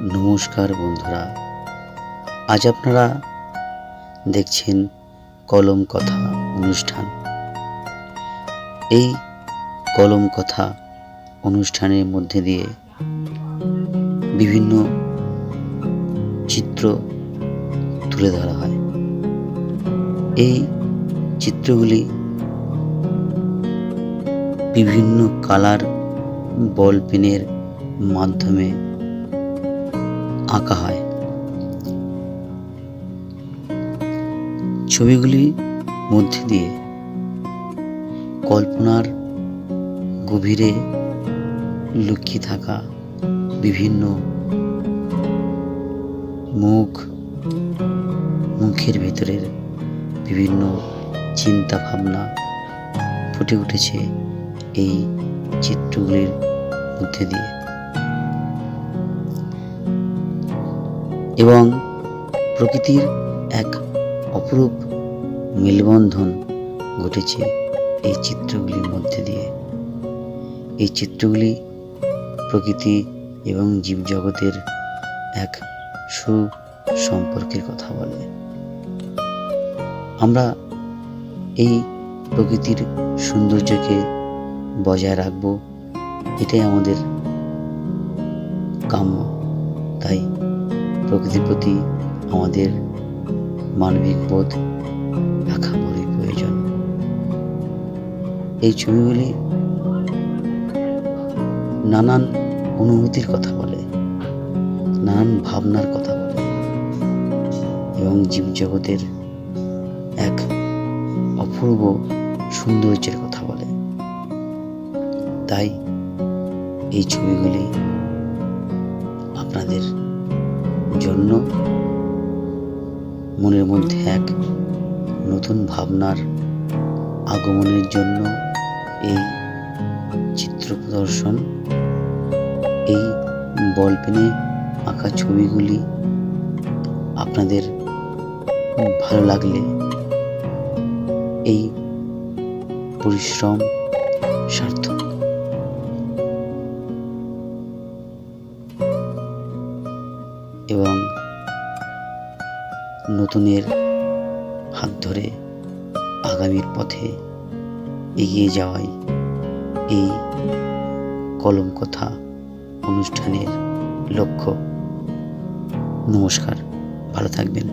নমস্কার বন্ধুরা, আজ আপনারা দেখছেন কলম কথা অনুষ্ঠান। এই কলম কথা অনুষ্ঠানের মধ্যে দিয়ে বিভিন্ন চিত্র তুলে ধরা হয়। এই চিত্রগুলি বিভিন্ন কালার বল পেনের মাধ্যমে আঁকা হয়। ছবিগুলির মধ্যে দিয়ে কল্পনার গভীরে লুকিয়ে থাকা বিভিন্ন মুখের ভেতরের বিভিন্ন চিন্তা ভাবনা ফুটে উঠেছে এই চিত্রগুলির মধ্যে দিয়ে, এবং প্রকৃতির এক অপরূপ মেলবন্ধন ঘটেছে এই চিত্রগুলির মধ্যে দিয়ে। এই চিত্রগুলি প্রকৃতি এবং জীবজগতের এক সুসম্পর্কের কথা বলে। আমরা এই প্রকৃতির সৌন্দর্যকে বজায় রাখব, এটাই আমাদের কাম্য। তাই প্রকৃতির প্রতি আমাদের মানবিক বোধ রাখা বড়ই প্রয়োজন। এই ছবিগুলি নানান অনুভূতির কথা বলে, নানান ভাবনার কথা বলে, এবং জীবজগতের এক অপূর্ব সৌন্দর্যের কথা বলে। তাই এই ছবিগুলি আপনাদের জন্য মনের মধ্যে এক নতুন ভাবনার আগমনের জন্য এই চিত্র প্রদর্শন, এই বল পেনে আঁকা ছবিগুলি আপনাদের ভালো লাগলে এই পরিশ্রম সার্থক। এবং নতুনের হাত ধরে আগামীর পথে এগিয়ে যাওয়াই এই কলম কথা অনুষ্ঠানের লক্ষ্য। নমস্কার, ভালো থাকবেন।